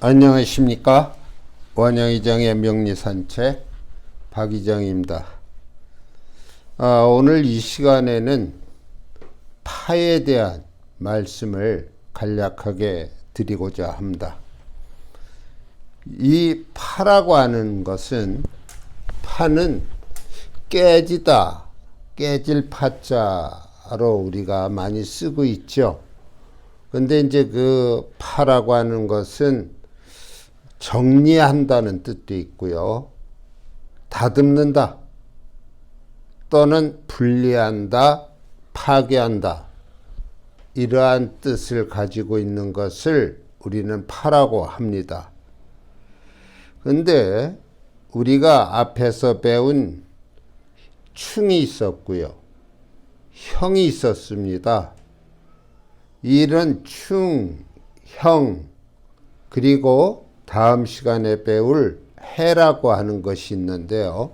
안녕하십니까. 원영이정의 명리산책 박이정입니다. 오늘 이 시간에는 파에 대한 말씀을 간략하게 드리고자 합니다. 이 파라고 하는 것은, 파는 깨지다, 깨질 파자로 우리가 많이 쓰고 있죠. 근데 이제 그 파라고 하는 것은 정리한다는 뜻도 있고요, 다듬는다 또는 분리한다, 파괴한다, 이러한 뜻을 가지고 있는 것을 우리는 파라고 합니다. 근데 우리가 앞에서 배운 충이 있었고요, 형이 있었습니다. 이런 충, 형, 그리고 다음 시간에 배울 해라고 하는 것이 있는데요.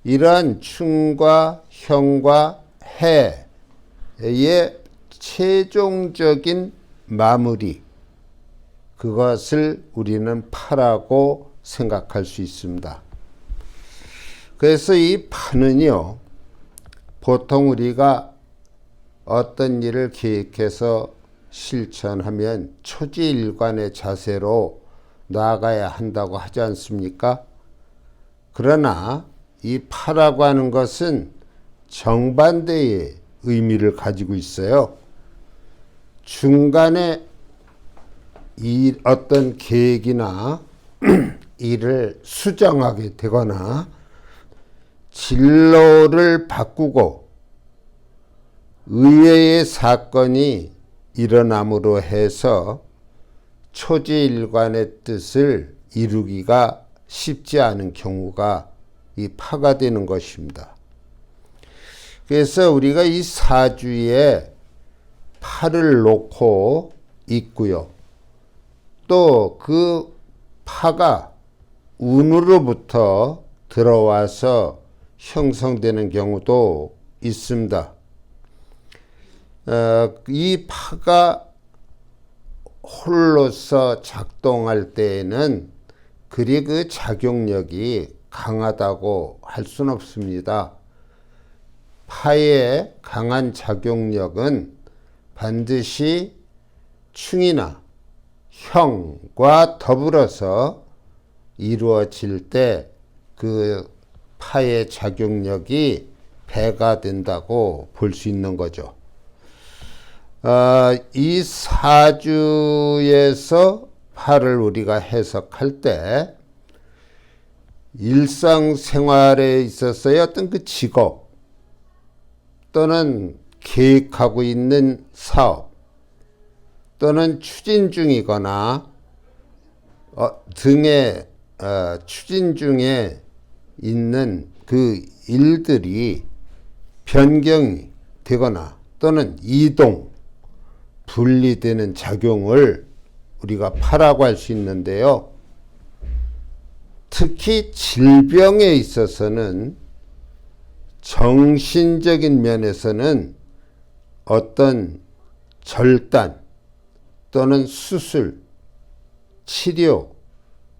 이러한 충과 형과 해의 최종적인 마무리, 그것을 우리는 파라고 생각할 수 있습니다. 그래서 이 파는요, 보통 우리가 어떤 일을 계획해서 실천하면 초지일관의 자세로 나아가야 한다고 하지 않습니까? 그러나 이 파라고 하는 것은 정반대의 의미를 가지고 있어요. 중간에 어떤 계획이나 일을 수정하게 되거나 진로를 바꾸고 의외의 사건이 일어남으로 해서 초지일관의 뜻을 이루기가 쉽지 않은 경우가 이 파가 되는 것입니다. 그래서 우리가 이 사주에 파를 놓고 있고요, 또 그 파가 운으로부터 들어와서 형성되는 경우도 있습니다. 이 파가 홀로서 작동할 때에는 그리 그 작용력이 강하다고 할 수는 없습니다. 파의 강한 작용력은 반드시 충이나 형과 더불어서 이루어질 때 그 파의 작용력이 배가 된다고 볼 수 있는 거죠. 이 사주에서 파를 우리가 해석할 때 일상생활에 있어서의 어떤 그 직업 또는 계획하고 있는 사업 또는 추진 중이거나 등의 추진 중에 있는 그 일들이 변경이 되거나 또는 이동, 분리되는 작용을 우리가 파라고 할 수 있는데요. 특히 질병에 있어서는 정신적인 면에서는 어떤 절단 또는 수술, 치료,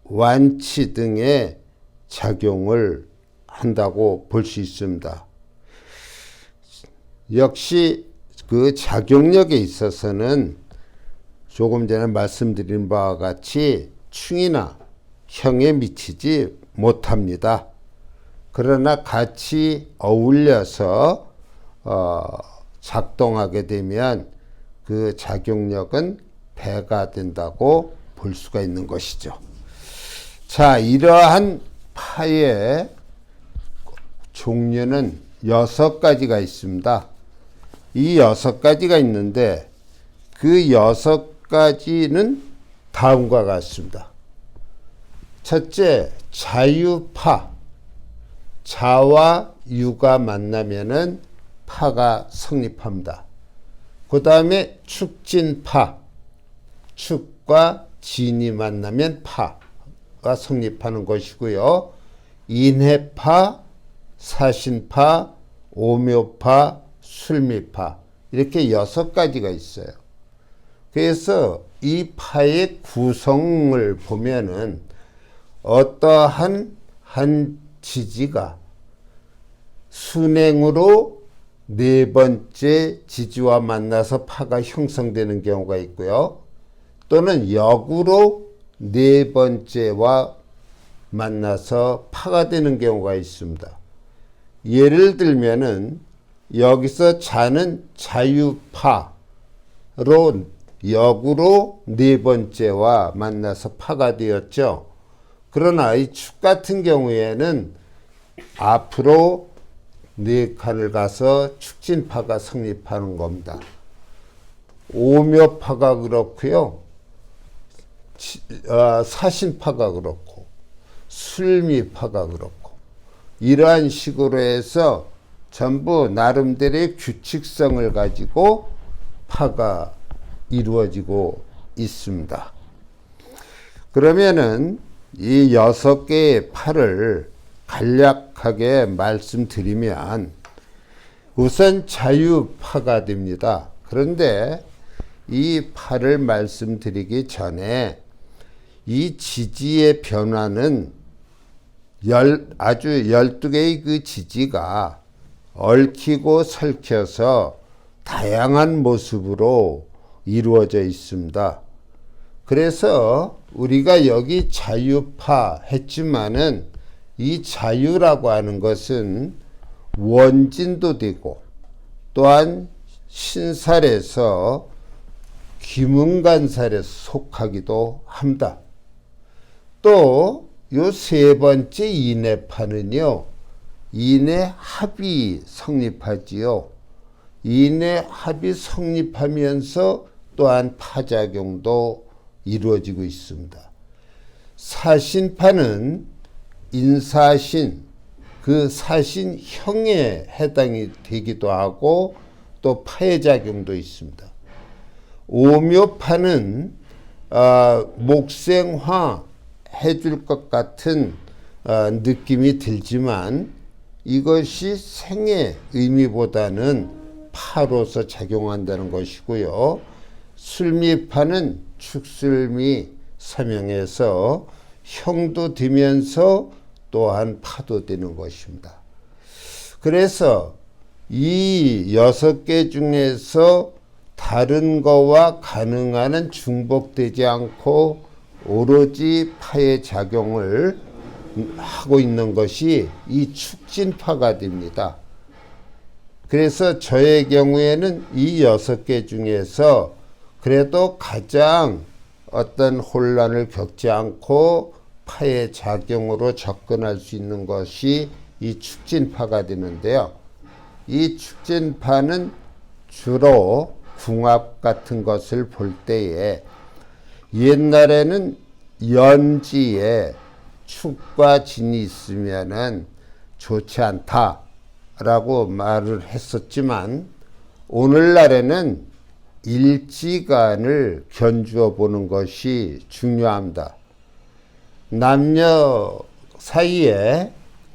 완치 등의 작용을 한다고 볼 수 있습니다. 역시 그 작용력에 있어서는 조금 전에 말씀드린 바와 같이 충이나 형에 미치지 못합니다. 그러나 같이 어울려서 작동하게 되면 그 작용력은 배가 된다고 볼 수가 있는 것이죠. 자, 이러한 파의 종류는 6가지가 있습니다. 이 6가지가 있는데 그 6가지는 다음과 같습니다. 첫째, 자유파. 자와 유가 만나면은 파가 성립합니다. 그 다음에 축진파. 축과 진이 만나면 파가 성립하는 것이고요. 인해파, 사신파, 오묘파, 술미파, 이렇게 6가지가 있어요. 그래서 이 파의 구성을 보면은 어떠한 한 지지가 순행으로 네 번째 지지와 만나서 파가 형성되는 경우가 있고요. 또는 역으로 네 번째와 만나서 파가 되는 경우가 있습니다. 예를 들면은 여기서 자는 자유파로 역으로 네 번째와 만나서 파가 되었죠. 그러나 이 축 같은 경우에는 앞으로 네 칸을 가서 축진파가 성립하는 겁니다. 오묘파가 그렇고요. 사신파가 그렇고 술미파가 그렇고 이러한 식으로 해서 전부 나름대로의 규칙성을 가지고 파가 이루어지고 있습니다. 그러면은 이 6개의 파를 간략하게 말씀드리면 우선 자유파가 됩니다. 그런데 이 파를 말씀드리기 전에 이 지지의 변화는 아주 12개의 그 지지가 얽히고 설켜서 다양한 모습으로 이루어져 있습니다. 그래서 우리가 여기 자유파 했지만은 이 자유라고 하는 것은 원진도 되고 또한 신살에서 귀문간살에 속하기도 합니다. 또 요 세 번째 인해파는요, 인해 합이 성립하지요. 인해 합이 성립하면서 또한 파작용도 이루어지고 있습니다. 사신파는 인사신, 그 사신형에 해당이 되기도 하고 또 파의 작용도 있습니다. 오묘파는 목생화 해줄 것 같은 느낌이 들지만 이것이 생의 의미보다는 파로서 작용한다는 것이고요. 술미파는 축술미 서명해서 형도 되면서 또한 파도 되는 것입니다. 그래서 이 6개 중에서 다른 거와 가능한 중복되지 않고 오로지 파의 작용을 하고 있는 것이 이 축진파가 됩니다. 그래서 저의 경우에는 이 6개 중에서 그래도 가장 어떤 혼란을 겪지 않고 파의 작용으로 접근할 수 있는 것이 이 축진파가 되는데요. 이 축진파는 주로 궁합 같은 것을 볼 때에 옛날에는 연지에 축과 진이 있으면은 좋지 않다라고 말을 했었지만 오늘날에는 일지간을 견주어 보는 것이 중요합니다. 남녀 사이에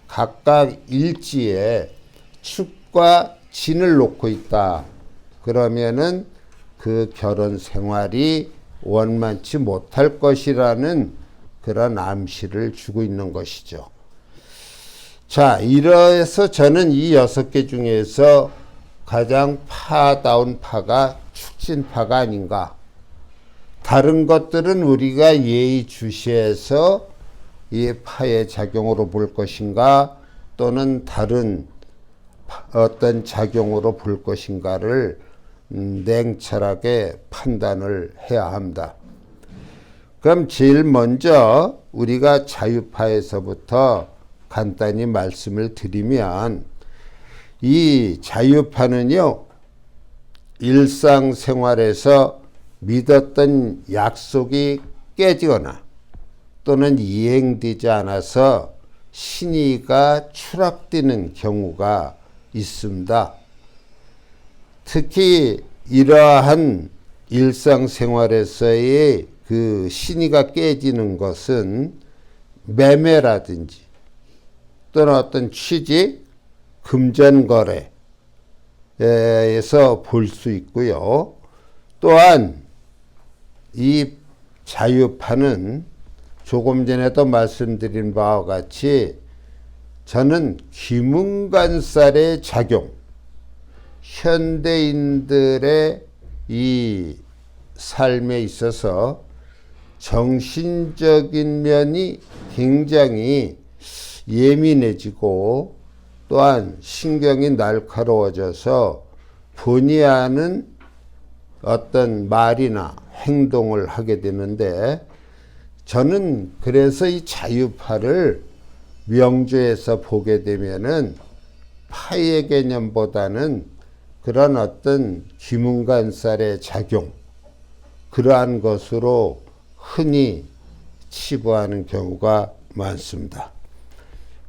각각 일지에 축과 진을 놓고 있다. 그러면은 그 결혼 생활이 원만치 못할 것이라는 그런 암시를 주고 있는 것이죠. 자, 이래서 저는 이 6개 중에서 가장 파다운 파가 축진파가 아닌가. 다른 것들은 우리가 예의주시해서 이 파의 작용으로 볼 것인가 또는 다른 어떤 작용으로 볼 것인가를 냉철하게 판단을 해야 합니다. 그럼 제일 먼저 우리가 자유파에서부터 간단히 말씀을 드리면 이 자유파는요, 일상생활에서 믿었던 약속이 깨지거나 또는 이행되지 않아서 신의가 추락되는 경우가 있습니다. 특히 이러한 일상생활에서의 그 신의가 깨지는 것은 매매라든지 또는 어떤 취직, 금전거래에서 볼 수 있고요. 또한 이 자유파는 조금 전에도 말씀드린 바와 같이 저는 기문관살의 작용, 현대인들의 이 삶에 있어서 정신적인 면이 굉장히 예민해지고 또한 신경이 날카로워져서 본의 아닌 어떤 말이나 행동을 하게 되는데, 저는 그래서 이 자유파를 명조에서 보게 되면은 파의 개념보다는 그런 어떤 기문관살의 작용, 그러한 것으로 흔히 치부하는 경우가 많습니다.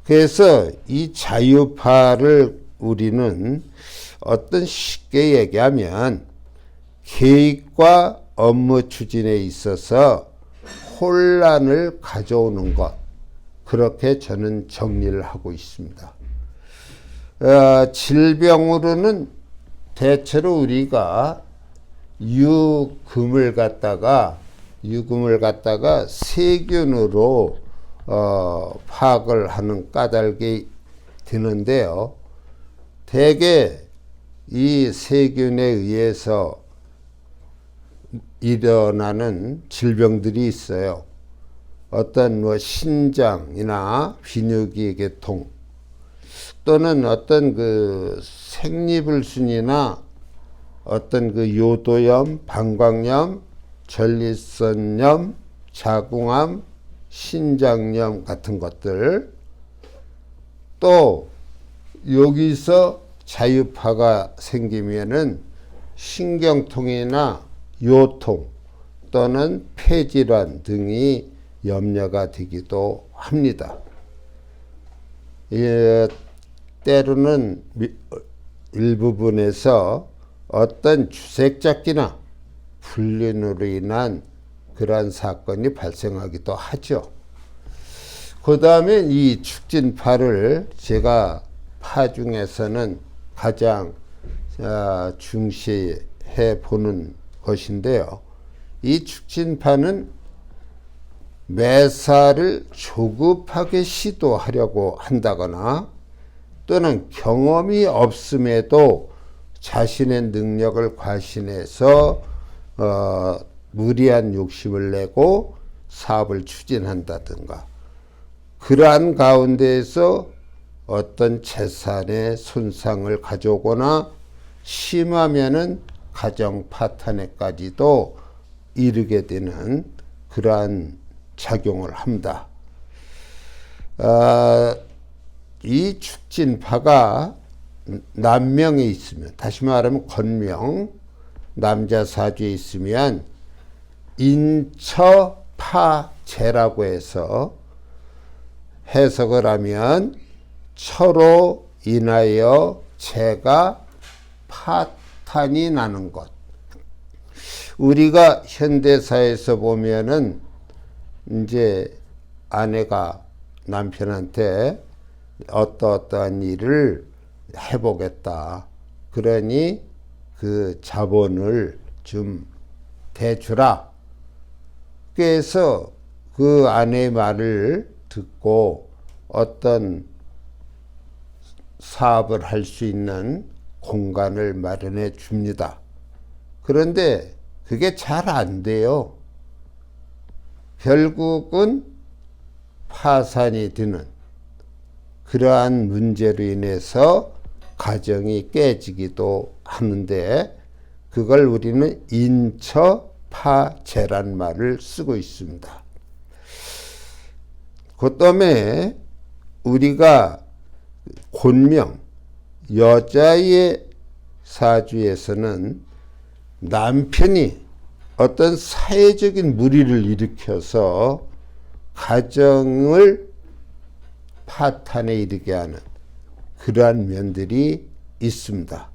그래서 이 자유파를 우리는 어떤 쉽게 얘기하면 계획과 업무 추진에 있어서 혼란을 가져오는 것, 그렇게 저는 정리를 하고 있습니다. 질병으로는 대체로 우리가 유금을 갖다가 세균으로 파악을 하는 까닭이 드는데요. 대개 이 세균에 의해서 일어나는 질병들이 있어요. 어떤 신장이나 비뇨기 계통, 또는 어떤 생리불순이나 어떤 요도염, 방광염, 전립선염, 자궁암, 신장염 같은 것들, 또 여기서 자유파가 생기면은 신경통이나 요통 또는 폐질환 등이 염려가 되기도 합니다. 때로는 일부분에서 어떤 주색잡기나 불륜으로 인한 그러한 사건이 발생하기도 하죠. 그 다음에 이 축진파를 제가 파 중에서는 가장 중시해 보는 것인데요. 이 축진파는 매사를 조급하게 시도하려고 한다거나, 또는 경험이 없음에도 자신의 능력을 과신해서 무리한 욕심을 내고 사업을 추진한다든가, 그러한 가운데에서 어떤 재산의 손상을 가져오거나 심하면은 가정 파탄에까지도 이르게 되는 그러한 작용을 합니다. 이 축진파가 남명에 있으면, 다시 말하면 건명, 남자 사주에 있으면 인처파재라고 해서 해석을 하면 처로 인하여 재가 파탄이 나는 것. 우리가 현대사에서 보면은 이제 아내가 남편한테 어떠한 일을 해보겠다, 그러니 그 자본을 좀 대주라. 그래서 그 아내의 말을 듣고 어떤 사업을 할 수 있는 공간을 마련해 줍니다. 그런데 그게 잘 안 돼요. 결국은 파산이 되는 그러한 문제로 인해서 가정이 깨지기도 하는데, 그걸 우리는 인처파재란 말을 쓰고 있습니다. 그 다음에 우리가 곤명, 여자의 사주에서는 남편이 어떤 사회적인 무리를 일으켜서 가정을 파탄에 이르게 하는 그러한 면들이 있습니다.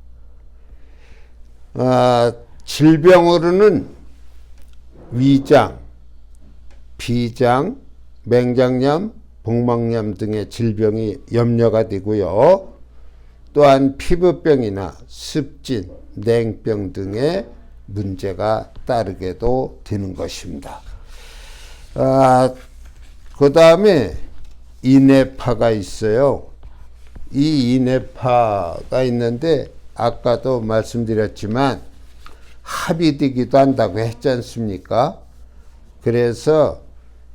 질병으로는 위장, 비장, 맹장염, 복막염 등의 질병이 염려가 되고요. 또한 피부병이나 습진, 냉병 등의 문제가 따르게도 되는 것입니다. 그 다음에 인해파가 있어요. 이 인해파가 있는데 아까도 말씀드렸지만 합이 되기도 한다고 했지 않습니까? 그래서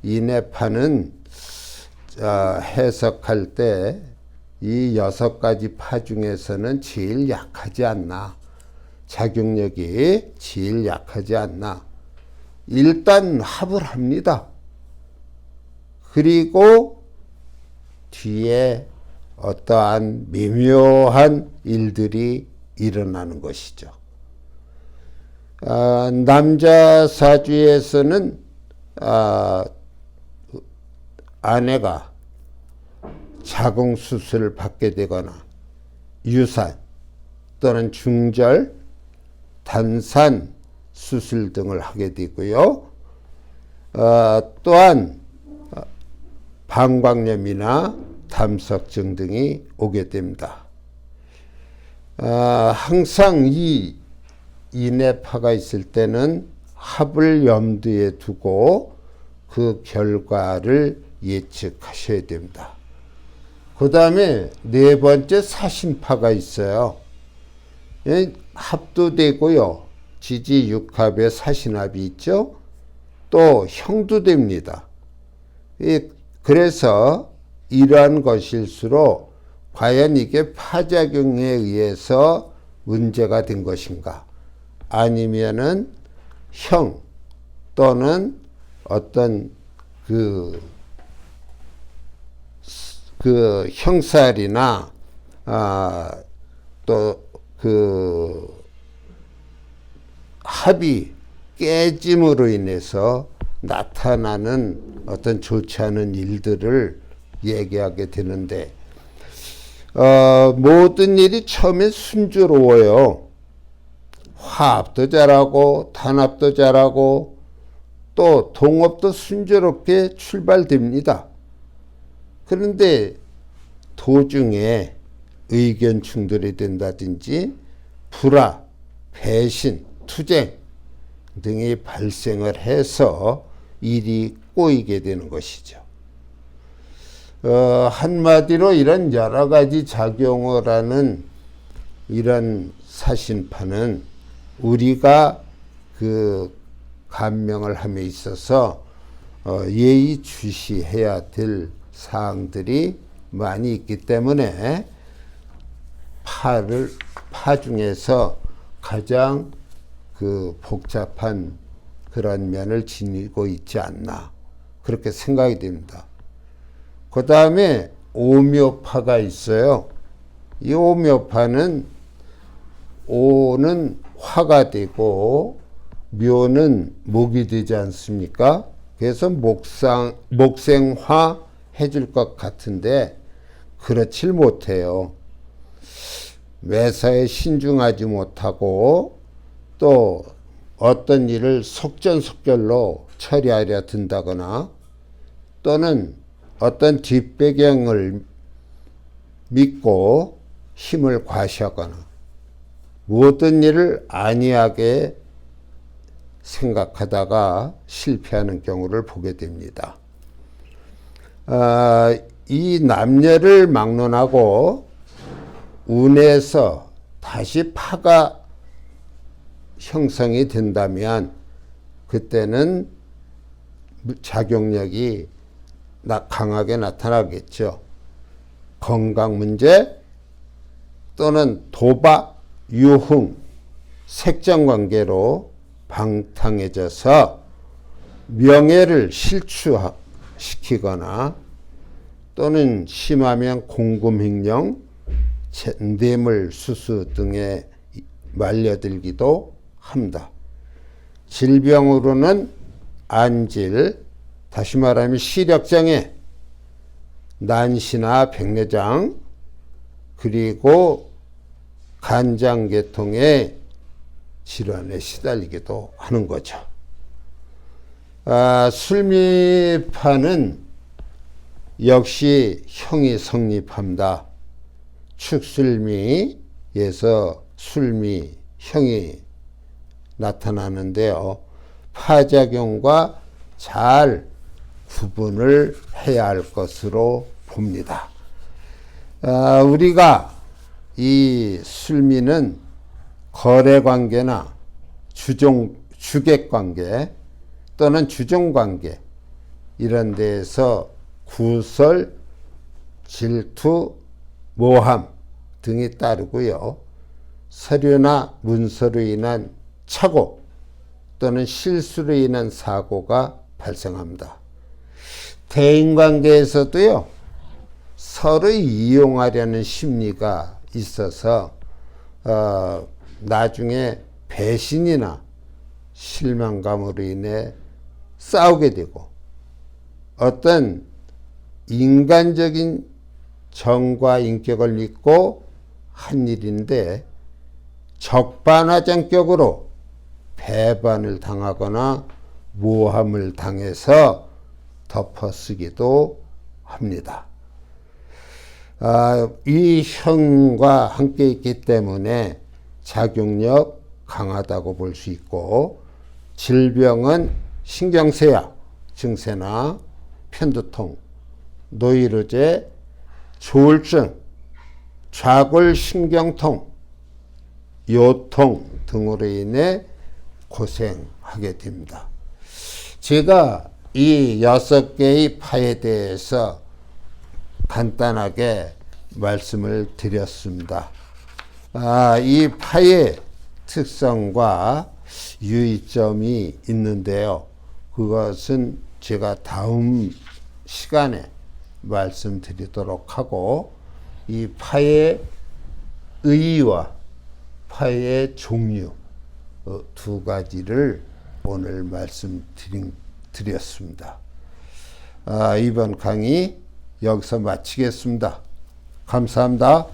인해파는 해석할 때 이 6가지 파 중에서는 제일 약하지 않나, 작용력이 제일 약하지 않나. 일단 합을 합니다. 그리고 뒤에 어떠한 미묘한 일들이 일어나는 것이죠. 남자 사주에서는 아내가 자궁수술을 받게 되거나 유산 또는 중절, 단산 수술 등을 하게 되고요. 또한 방광염이나 담석증 등이 오게 됩니다. 항상 이 인해파가 있을 때는 합을 염두에 두고 그 결과를 예측하셔야 됩니다. 그 다음에 네 번째 사신파가 있어요. 합도 되고요. 지지 육합에 사신합이 있죠. 또 형도 됩니다. 그래서 이러한 것일수록 과연 이게 파작용에 의해서 문제가 된 것인가, 아니면은 형 또는 어떤 그 형살이나 또 그 합이 깨짐으로 인해서 나타나는 어떤 좋지 않은 일들을 얘기하게 되는데, 모든 일이 처음에 순조로워요. 화합도 잘하고 단합도 잘하고 또 동업도 순조롭게 출발됩니다. 그런데 도중에 의견 충돌이 된다든지 불화, 배신, 투쟁 등이 발생을 해서 일이 꼬이게 되는 것이죠. 한마디로 이런 여러 가지 작용을 하는 이런 사신파는 우리가 그 감명을 함에 있어서 예의주시해야 될 사항들이 많이 있기 때문에 파 중에서 가장 그 복잡한 그런 면을 지니고 있지 않나, 그렇게 생각이 됩니다. 그 다음에 오묘파가 있어요. 이 오묘파는 오는 화가 되고 묘는 목이 되지 않습니까? 그래서 목생화 해줄 것 같은데 그렇질 못해요. 매사에 신중하지 못하고 또 어떤 일을 속전속결로 처리하려 든다거나 또는 어떤 뒷배경을 믿고 힘을 과시하거나 모든 일을 안이하게 생각하다가 실패하는 경우를 보게 됩니다. 이 남녀를 막론하고 운에서 다시 파가 형성이 된다면 그때는 작용력이 강하게 나타나겠죠. 건강 문제 또는 도박, 유흥, 색정관계로 방탕해져서 명예를 실추시키거나 또는 심하면 공금횡령, 뇌물 수수 등에 말려들기도 합니다. 질병으로는 안질, 다시 말하면 시력장애, 난시나 백내장, 그리고 간장계통의 질환에 시달리기도 하는 거죠. 술미파는 역시 형이 성립합니다. 축술미에서 술미, 형이 나타나는데요. 파작용과 잘 구분을 해야 할 것으로 봅니다. 우리가 이 술미는 거래관계나 주객관계 또는 주종관계 이런 데에서 구설, 질투, 모함 등이 따르고요. 서류나 문서로 인한 착오 또는 실수로 인한 사고가 발생합니다. 대인관계에서도요. 서로 이용하려는 심리가 있어서 나중에 배신이나 실망감으로 인해 싸우게 되고 어떤 인간적인 정과 인격을 믿고 한 일인데 적반하장격으로 배반을 당하거나 모함을 당해서 덮어쓰기도 합니다. 이 형과 함께 있기 때문에 작용력 강하다고 볼 수 있고 질병은 신경쇠약 증세나 편두통, 노이로제, 조울증, 좌골신경통, 요통 등으로 인해 고생하게 됩니다. 제가 이 6개의 파에 대해서 간단하게 말씀을 드렸습니다. 이 파의 특성과 유의점이 있는데요. 그것은 제가 다음 시간에 말씀드리도록 하고 이 파의 의의와 파의 종류 두 가지를 오늘 말씀드렸습니다. 이번 강의 여기서 마치겠습니다. 감사합니다.